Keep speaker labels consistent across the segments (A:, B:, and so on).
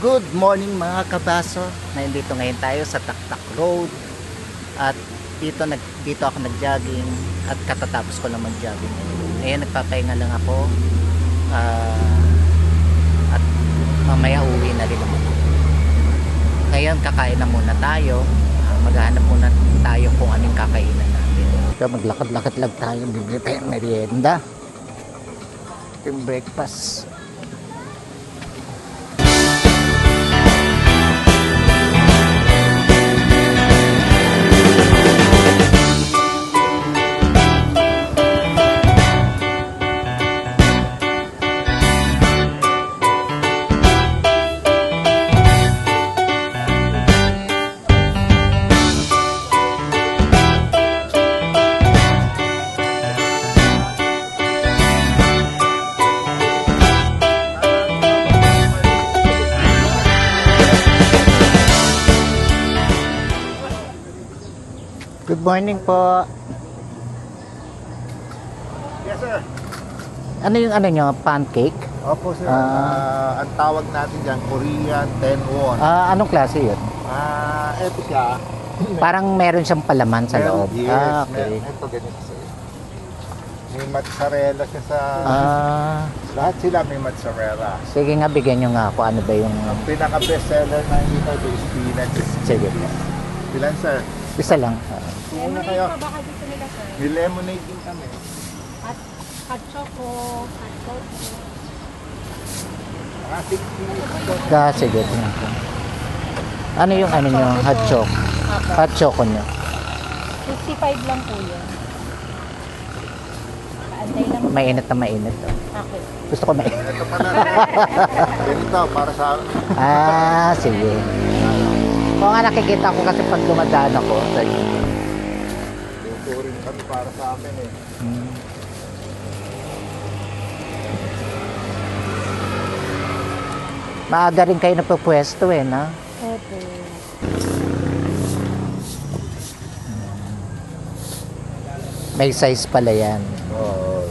A: Good morning mga kabaso. Nandito ngayon tayo sa Taktak Road. At dito ako nag-jogging at katatapos ko lang mag-jogging. Ngayon nagpapahinga lang ako. At mamaya uwi na rin naman. Ngayon kakain na muna tayo. Maghahanap muna tayo kung anong kakainan natin. So, maglakad-lakad lang tayo. Bibili tayong merienda. Yung breakfast. Good morning po.
B: Yes, sir.
A: Ano yung nyo? Pancake?
B: Opo, sir. Ang tawag natin dyan, Korean 10 won.
A: Anong klase yun?
B: Ito siya.
A: Parang meron siyang palaman sa loob.
B: Yes,
A: Okay.
B: ito ganito, sir. May mozzarella siya sa... lahat sila may mozzarella.
A: Sige nga, bigyan nyo nga ako. Ano ba yung...
B: Ang pinaka-best seller na dito is spinach.
A: Sige.
B: Ilan, sir?
A: Isa lang.
B: Una kayo.
C: Lemonade pa baka gusto nila, sir?
B: May lemonade din kami.
C: At hot choco, hot coffee.
B: Mga 60.
A: Sige. Ano yung nyo? Hot choco? Hot choco nyo?
C: 55 lang po yun. Paantay lang.
A: Mainit na mainit.
C: Okay.
A: Gusto ko mainit.
B: Ito pala. Ganito, para sa...
A: Sige. Oo nga, nakikita ko kasi pag dumadaan ako.
B: Tuturin kami para sa amin eh.
A: Maaga rin kayo napupwesto na?
C: Opo.
A: May size pala yan.
B: Oo.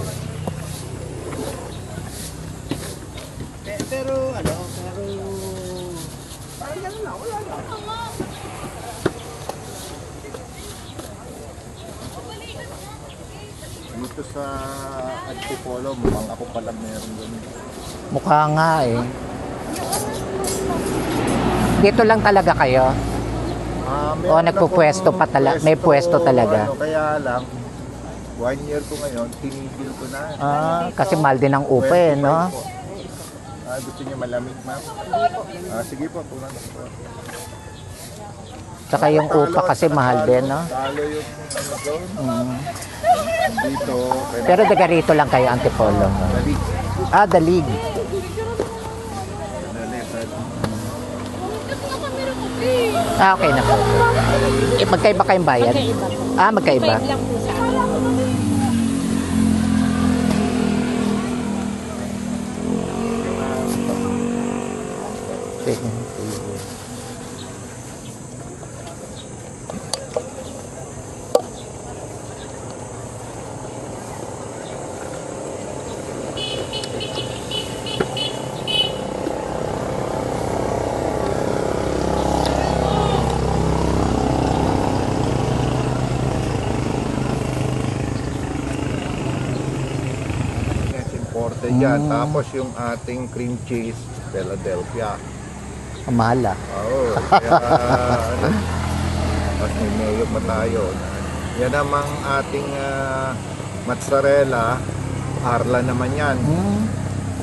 B: Dito sa Antipolo, mukhang ako pala meron doon.
A: Mukha nga eh. Dito lang talaga kayo?
B: Meron
A: nagpupwesto
B: akong
A: pa may pwesto talaga?
B: Kaya lang, 1 year ko ngayon, tinigil ko na.
A: Kasi mahal din ang upa eh,
B: 25
A: no?
B: po. Gusto niyo malamig, ma'am? Sige po, punan po.
A: Tsaka yung upa kasi mahal din, no?
B: Talo yung ano doon. Dito.
A: Pero daga rito lang kayo, Antipolo.
B: Dalig.
A: Dalig. Okay na po. Magkaiba kayong bayad?
C: Magkaiba.
A: Magkaiba.
C: 55 lang po sa akin.
A: Sige.
B: Imported yan. Tapos yung ating cream cheese, Philadelphia.
A: Mahal ah.
B: Oo. Kaya, mas may mayo pa tayo. Yan namang ating mozzarella, Arla naman yan.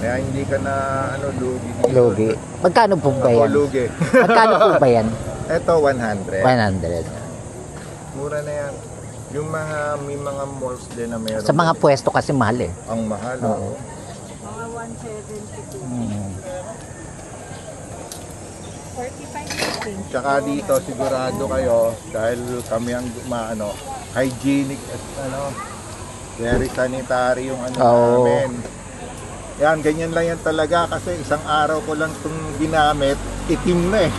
B: Kaya hindi ka na lugi dito.
A: Lugi. Magkano po ba
B: Ako
A: yan?
B: lugi.
A: Magkano po ba yan?
B: Ito 100.
A: 100.
B: Mura na yan. Yung may mga malls din na meron.
A: Sa mga pwesto kasi mahal eh.
B: Ang mahal.
A: Oo.
C: Mga 172. 45
B: Tsaka dito sigurado kayo dahil kami ang hygienic at very sanitary yung namin. Yan, ganyan lang yan talaga kasi isang araw ko lang itong ginamit, itim na eh.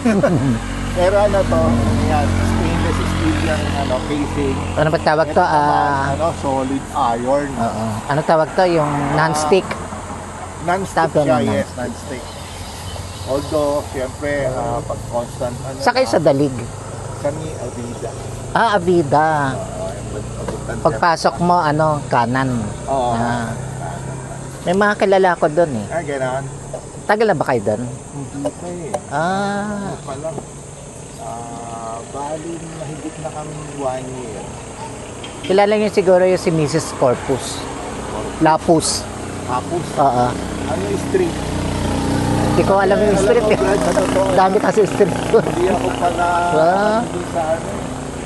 B: Pero to, yan, stainless steel yung casing.
A: Ano ba tawag to?
B: Solid iron.
A: Ano tawag to? Yung non-stick?
B: Non-stick
A: Tawag
B: siya,
A: ng
B: yes,
A: non-stick.
B: non-stick. Although, siyempre, pag constant, ano,
A: Sa kayo sa Dalig?
B: kami, Avida.
A: Avida.
B: Abutan
A: Pagpasok mo, kanan.
B: Oo.
A: Ah. May mga kilala ko doon eh.
B: Gano'n.
A: Tagal na ba kayo doon?
B: Hindi pa eh.
A: Ah.
B: Pa lang. Bali, mahigit na kami 1 year.
A: Kilala niyo siguro yung si Mrs. Corpus. Lapus.
B: Tapos,
A: Oo.
B: ano yung street?
A: Hindi ko alam yung street eh. Dami kasi street.
B: Hindi ako pala hindi sa ano.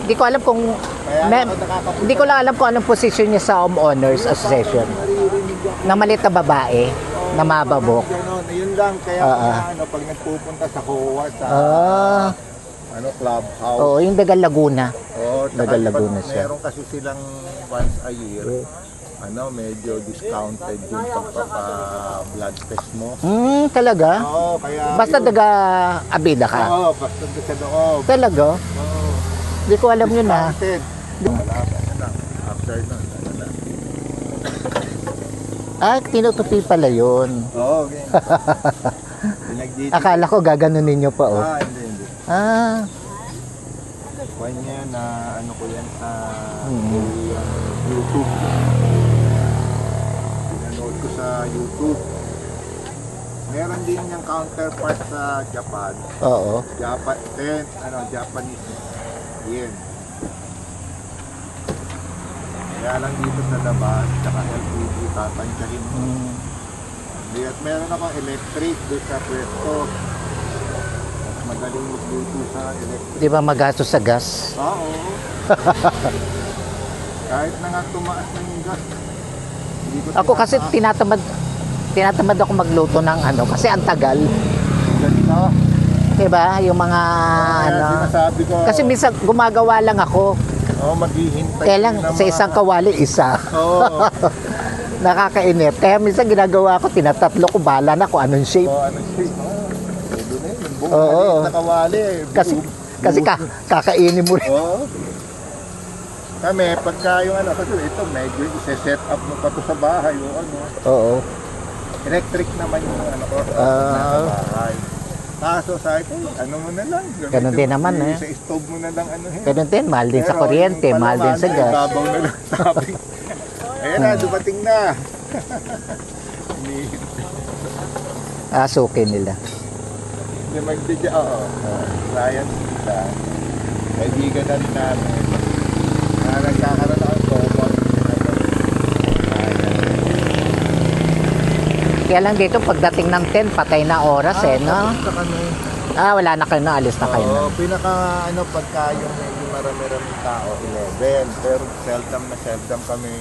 A: Hindi ko alam kung
B: Kaya ako nakakapunta.
A: hindi ko lang alam kung anong position niya sa Homeowners Association.
B: Naririnig ako.
A: Na maliit na babae na mababok.
B: Ganon. Yun lang. Kaya pag nagpupunta sa COA, sa clubhouse.
A: Oo, yung Dagal Laguna.
B: Oo,
A: Dagal Laguna siya.
B: Meron kasi silang once a year. Medyo discounted yung pagpapa-blood test mo.
A: Talaga?
B: Oo, kaya...
A: Basta taga Abida ka?
B: Oo, basta sa loob.
A: Talaga?
B: Oo.
A: Hindi ko alam yun ah.
B: Discounted. After nun,
A: Tinutupi pala yun.
B: Oo, okay. Pinagdito.
A: Akala ko gaganunin nyo pa oh.
B: Hindi. Kanya na ano ko yan sa YouTube. Pinanood ko sa YouTube. Meron din yung counterpart sa Japan.
A: Oo.
B: Japanese yen. Kaya lang dito sa labas, tsaka LPG, tatansyahin mo. At meron ako electric doon sa pwesto. Mas madaling magluto sa electric.
A: Di ba magastos sa gas?
B: Oo. Kahit na nga tumaas ng gas. Hindi ko
A: Ako kasi tinatamad ako magluto ng kasi ang tagal.
B: ganito.
A: Diba? Yung mga
B: Sinasabi ko.
A: Kasi minsan gumagawa lang ako.
B: Maghihintay.
A: Kaya lang sa isang kawali isa.
B: Oo.
A: Nakakainip. Kaya minsan ginagawa ko, tinatatlo ko, bahala na kung anong shape.
B: Ano siya? Pwede na yun. Yung buong
A: Oo.
B: maliit na kawali.
A: Kasi kakainin mo rin.
B: Oo. Kami, pagka yung kasi ito, medyo isa-set up mo pa to sa bahay.
A: Oo.
B: Electric naman yung nasa bahay. Kaso sa akin, mo na lang.
A: Ganun din naman
B: Sa stove mo na lang
A: Ganun din, mahal din sa kuryente, mahal din sa gas.
B: Babaw na lang sabi. Ayan na, dumating na.
A: Suki nila.
B: Hindi Ryan kita. Kaibigan na rin namin. Na nagkakaroon ako common.
A: Kaya lang dito, pagdating ng 10, patay na oras no? Wala na kayo na, alis na kayo na.
B: Pinaka pagka yung medyo marami-rami tao, 11. Pero seldom kami.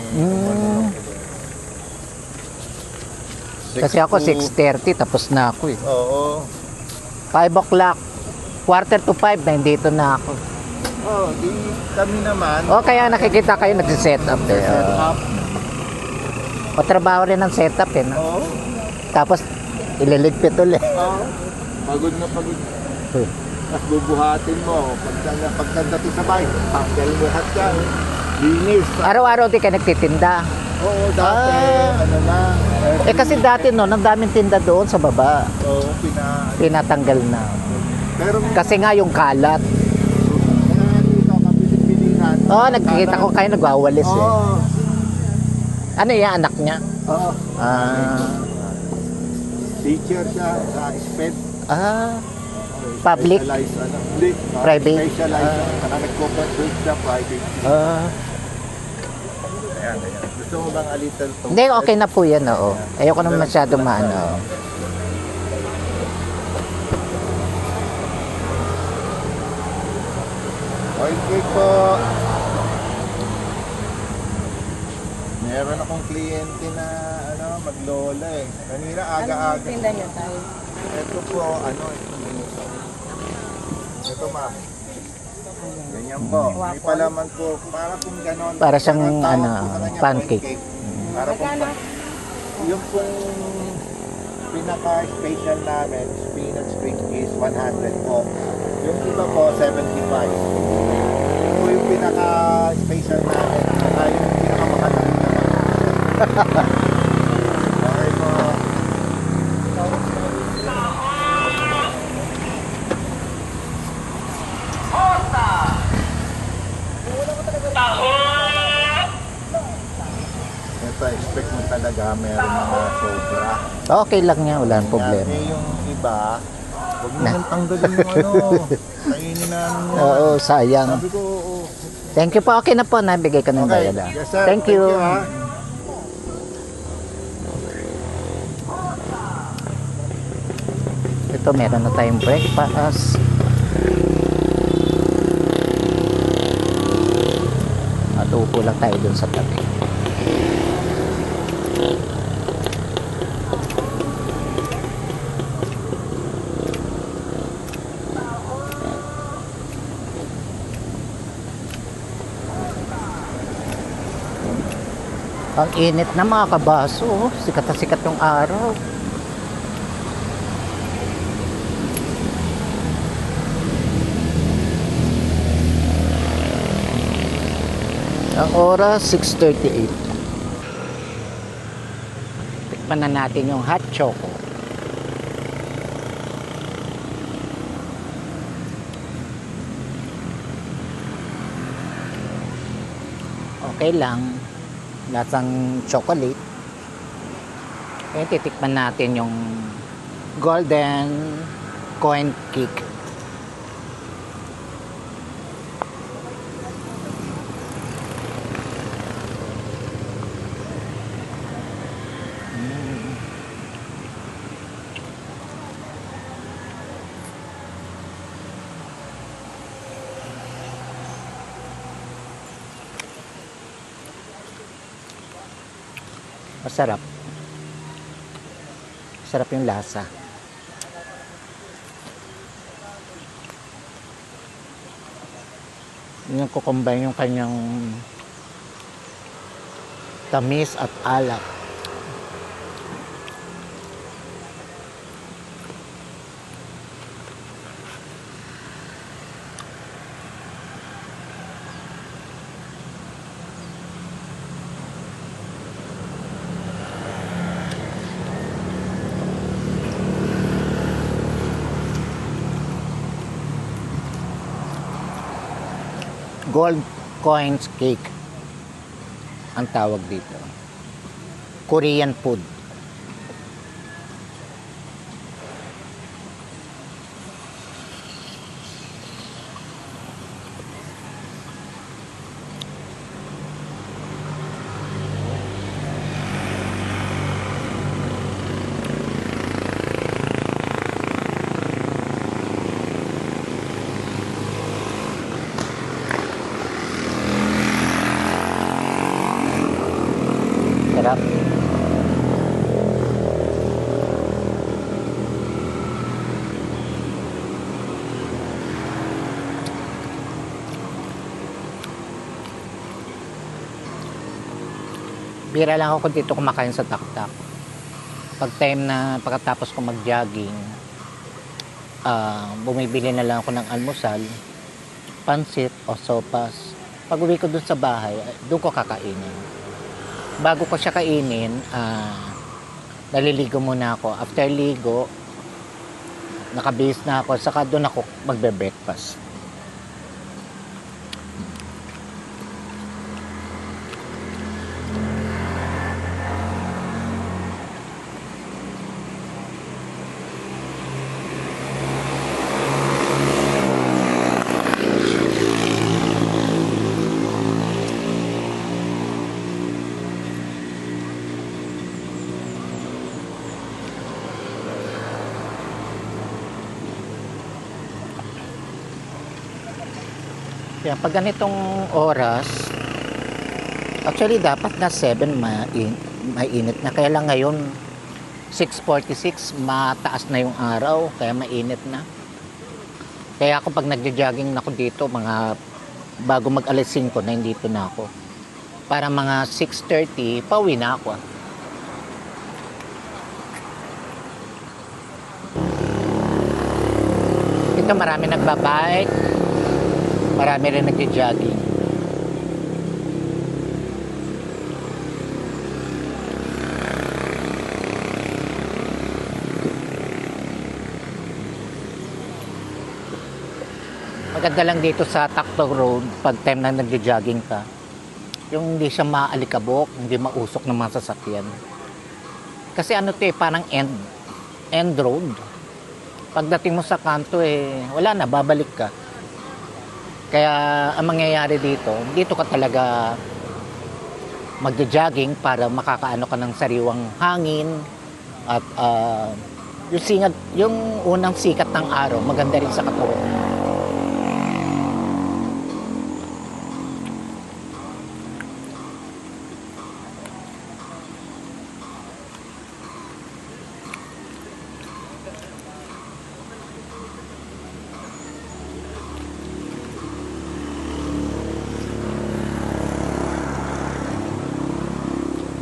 A: Kasi ako 6:30, tapos na ako eh.
B: Oo.
A: 5 o'clock, quarter to 5, na nandito na ako.
B: Di kami naman.
A: Kaya nakikita kayo nagsiset up eh.
B: Set up.
A: Trabaho rin ng setup eh. No?
B: Oo.
A: Tapos, ililigpit ulit.
B: Oo. Pagod na pagod. Tapos bubuhatin mo. Pagdating sa bahay, tanggal mo lahat yan. Linis.
A: Araw-araw di ka nagtitinda.
B: Oo, dati. Na.
A: Kasi dati ang daming tinda doon sa baba.
B: Oo,
A: Pinatanggal na.
B: Pero
A: Kasi nga yung kalat.
B: dito, kabilis-bilisan.
A: Nagkikita ko kayo nagwawalis eh. Ano yan, anak niya?
B: Oo.
D: Teacher siya sa SPED.
A: Public?
D: Specialized, hindi.
A: Private?
D: Specialized. Saka nagpo-consult siya private.
B: Ayan. Gusto mo bang a little to?
A: Hindi, okay na po yan, oo. Ayoko naman masyado maano.
B: Oil cake po. Meron akong kliyente na maglola eh. Kanina aga-aga.
C: Tinda niyo tayo.
B: Ito po, ito ma. Ganyan po. May palaman po. Para kung ganon.
A: Para siyang,
B: ang tawag po sa kanya,
A: pancake.
B: oil cake. Para kung yung pong pinaka-special namin, spinach string is 100 po. Yung iba po, 75. Ito yung pinaka-special namin. Saka yung pinaka-mahal naman. Okay po. meron mga sobra.
A: Okay lang niya, wala nang
B: Kaya,
A: problema.
B: eh, yung iba, huwag mo nang tanggalin yung ano, kainin namin yan.
A: Oo, sayang.
B: Sabi ko, oo.
A: Thank you po. Okay na po, nabigay ko ng
B: Okay,
A: bayad.
B: yes sir.
A: Thank you.
B: ha.
A: Ito, meron na tayong breakfast. At upo lang tayo dun sa tabi. Ang init na mga kabaso, oh. Sikat na sikat yung araw. Ang oras 6:38. Tikman na natin yung hot choco. Okay lang. Lasang chocolate. Eh, titikman natin yung golden coin cake. Masarap. Sarap yung lasa. Yung kukumbay yung kanyang tamis at alak. Gold coins cake ang tawag dito. Korean food. Sarap. Bira lang ako dito kumakain sa taktak. Pag time na pagkatapos ko mag-jogging, bumibili na lang ako ng almusal, pansit o sopas. Pag uwi ko dun sa bahay, doon ko kakainin. Bago ko siya kainin, naliligo muna ako. After ligo, nakabihis na ako, saka doon ako magbe-breakfast. Kaya pag ganitong oras, actually dapat na 7 mainit na. Kaya lang ngayon, 6:46, mataas na yung araw, kaya mainit na. Kaya ako pag nagja-jogging na ako dito, mga bago mag-alas 5 na, dito na ako. Para mga 6:30, pauwi na ako. Dito marami nagbabike. Marami rin nagja-jogging. Maganda lang dito sa Tacto Road pag time na nagja-jogging ka. Yung hindi siya maalikabok, hindi mausok ng mga sasakyan. Kasi ano to eh, parang end road. Pagdating mo sa kanto eh, wala na, babalik ka. Kaya ang mangyayari dito ka talaga magja-jogging para makakaano ka ng sariwang hangin at yung unang sikat ng araw, maganda rin sa katawan.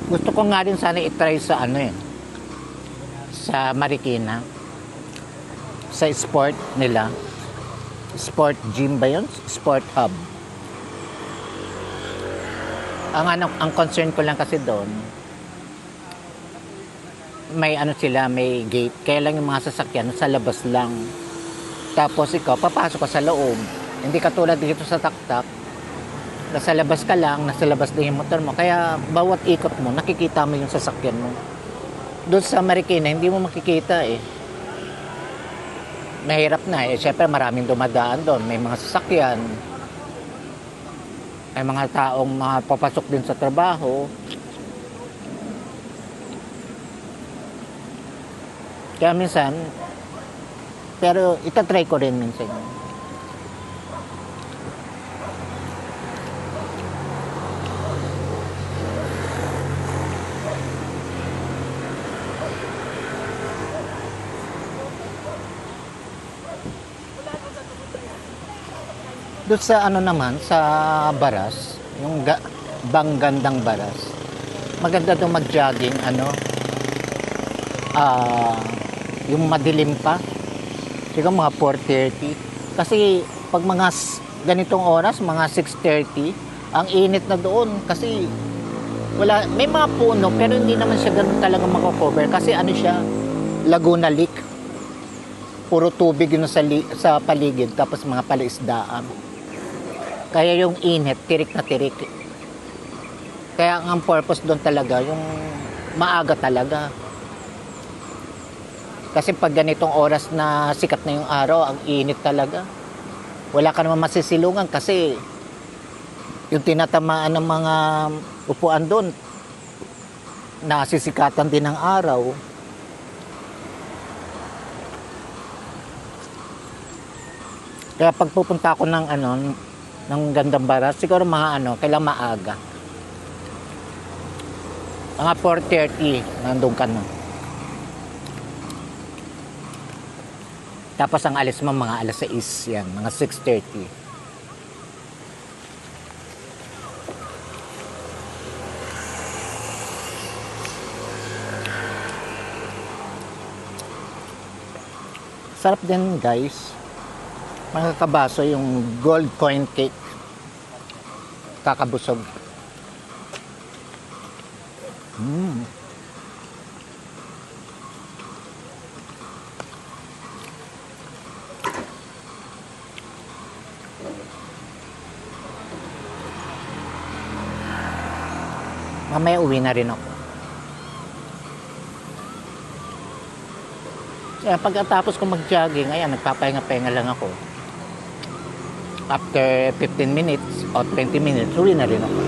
A: Gusto ko nga rin sana i-try sa sa Marikina, sa sport nila, sport gym ba yun? Sport hub. Ang concern ko lang kasi doon, may may gate, kaya lang yung mga sasakyan sa labas lang. Tapos ikaw, papasok ka sa loob. Hindi katulad dito sa taktak, nasa labas ka lang, nasa labas din yung motor mo. Kaya bawat ikot mo, nakikita mo yung sasakyan mo. Doon sa Marikina, hindi mo makikita eh. Mahirap na eh. Siyempre maraming dumadaan doon. May mga sasakyan. May mga taong papasok din sa trabaho. Kaya minsan, pero itatry ko rin minsan. Doon sa naman, sa Baras, yung Banggandang Baras, maganda doon mag-jogging, yung madilim pa, siguro mga 4:30. Kasi pag mga ganitong oras, mga 6:30, ang init na doon kasi may mga puno pero hindi naman siya ganun talaga mako-cover kasi siya, Laguna Lake. Puro tubig yun sa paligid tapos mga palaisdaan. Kaya yung init, tirik na tirik. Kaya ang purpose doon talaga, yung maaga talaga. Kasi pag ganitong oras na sikat na yung araw, ang init talaga. Wala ka naman masisilungan kasi yung tinatamaan ng mga upuan doon, nasisikatan din ng araw. Kaya pag pupunta ako ng Gandang Baras, siguro mga kailang maaga. Mga 4:30, nandun ka na. Tapos ang alis mo mga alas 6 yan, mga 6:30. Sarap din guys. Mga kabaso yung gold coin cake. Kakabusog. Mamaya uwi na rin ako. Kaya pagkatapos ko mag-jogging, ayan, nagpapahinga-pahinga lang ako. After 15 minutes o 20 minutes, uwi na rin ako.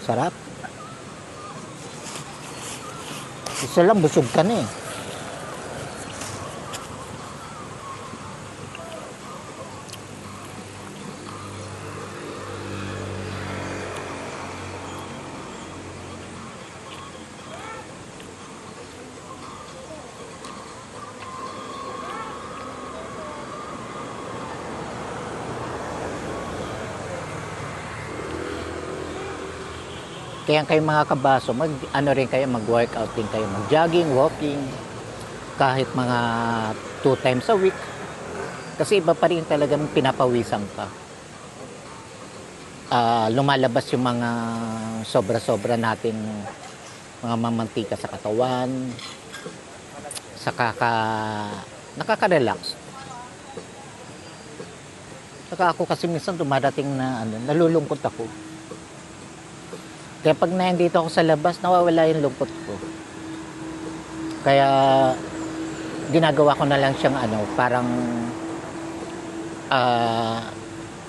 A: Sarap. Isa lang, busog ka na eh. Kaya kayo mga kabaso, mag-workout din kayo, mag-jogging, walking, kahit mga 2 times a week. Kasi iba pa rin talagang pinapawisan ka. Lumalabas yung mga sobra-sobra nating mga mamantika sa katawan, sa nakaka-relax. Saka ako kasi minsan dumadating na nalulungkot ako. Kaya pag nandito ako sa labas, nawawala yung lungkot ko. Kaya ginagawa ko na lang siyang parang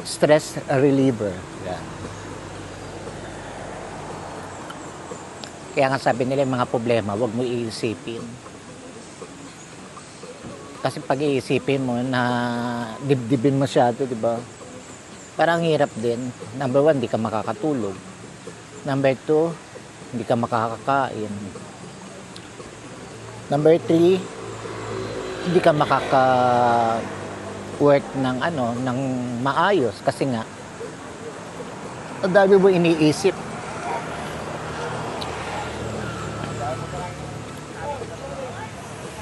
A: stress reliever. Yan. Kaya nga sabi nila yung mga problema, huwag mo iisipin. Kasi pag iisipin mo na dibdibin masyado, di ba? Parang hirap din. Number 1, hindi ka makakatulog. Number 2, hindi ka makakakain. Number 3, hindi ka work ng ng maayos kasi nga ang dami mo iniisip.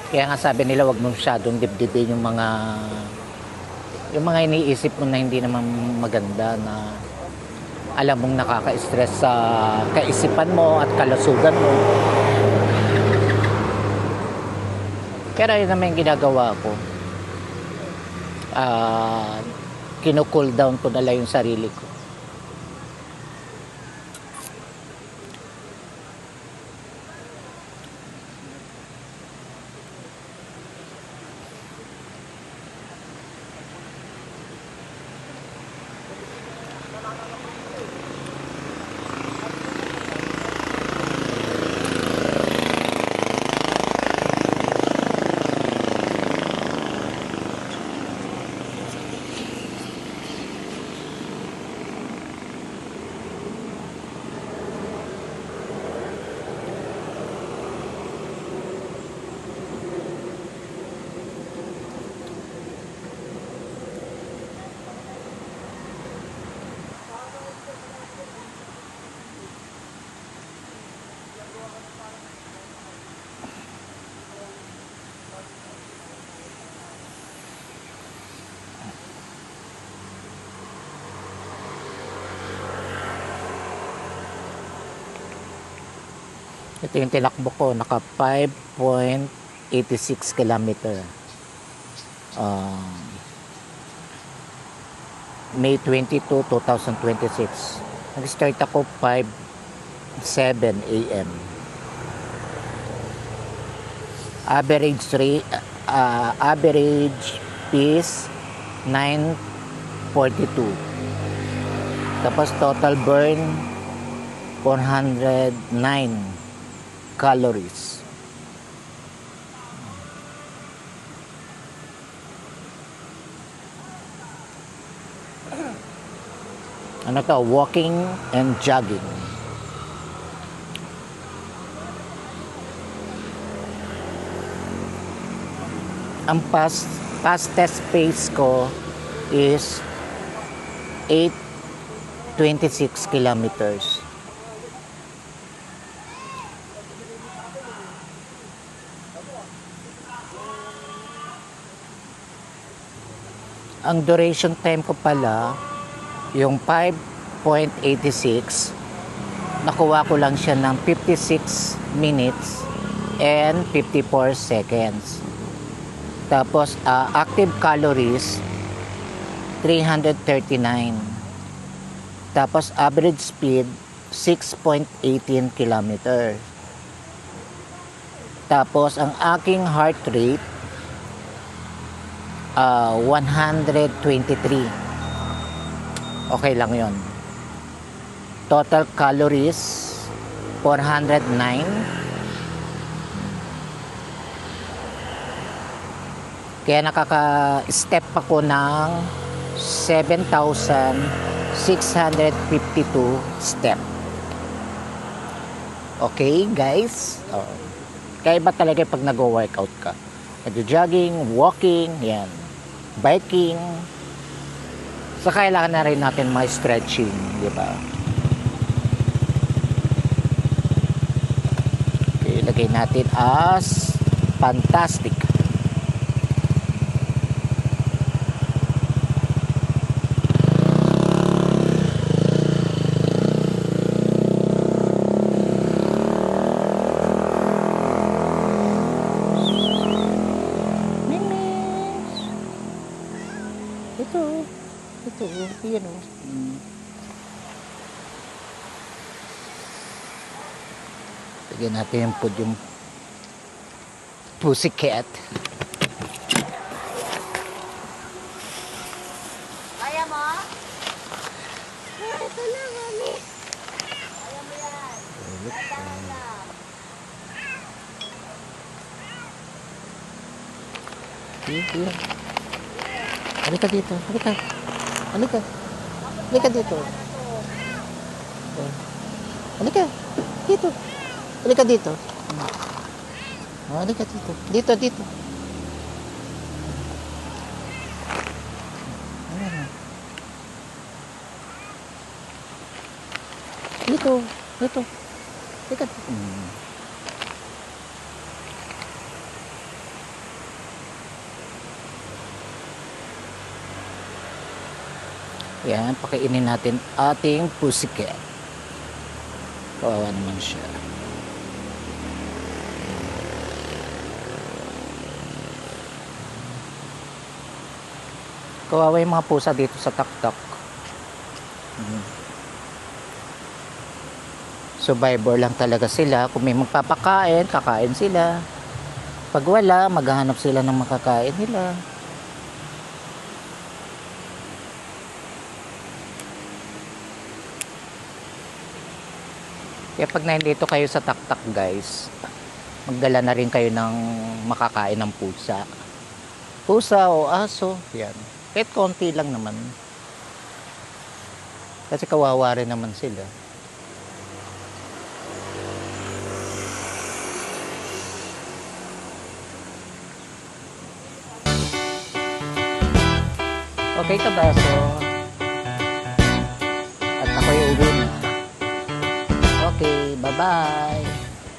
A: Kaya nga sabi nila wag mo masyadong dibdibin yung mga iniisip mo na hindi naman maganda, na alam mong nakaka-stress sa kaisipan mo at kalusugan mo. Pero yun naman yung ginagawa ko. Kino-cool down ko na lang yung sarili ko. Ito yung tinakbo ko, naka 5.86 kilometer. May 22, 2026. Nag-start ako 5:07 a.m. Average pace 9:42. Tapos total burn 409 calories. Ano to? Walking and jogging. Ang fastest pace ko is 8:26 kilometers. Ang duration time ko pala, yung 5.86, nakuha ko lang siya ng 56 minutes and 54 seconds. Tapos, active calories, 339. Tapos, average speed, 6.18 kilometer. Tapos, ang aking heart rate, 123. Okay lang yon. Total calories 409. Kaya nakaka-step ako ng 7,652 step. Okay guys, kaya ba talaga pag nag-workout ka, nag-jogging, walking, yan, biking, so kailangan na rin natin may stretching, di ba? Okay, lagay natin as fantastic. Ito. Ito. Yan o. Lagyan natin yung food yung pussycat.
C: Kaya mo? Ito na, mami. Kaya mo yan. Dandahan lang.
A: Yan. Halika dito. Halika. Halika. Halika dito. Halika. Dito. Halika dito. Halika dito. Dito, dito. Ayan. Dito. Dito. Halika dito. Yan, pakainin natin ating pussycat. Kawawa naman siya. Kawawa yung mga pusa dito sa taktak. Survivor lang talaga sila. Kung may magpapakain, kakain sila. Pag wala, maghahanap sila ng makakain nila. Kaya pag nandito kayo sa taktak guys, magdala na rin kayo ng makakain ng pusa. Pusa o aso, yan. Kahit konti lang naman. Kasi kawawa rin naman sila. Okay ka baso? At ako'y uwi na. Okay, bye-bye.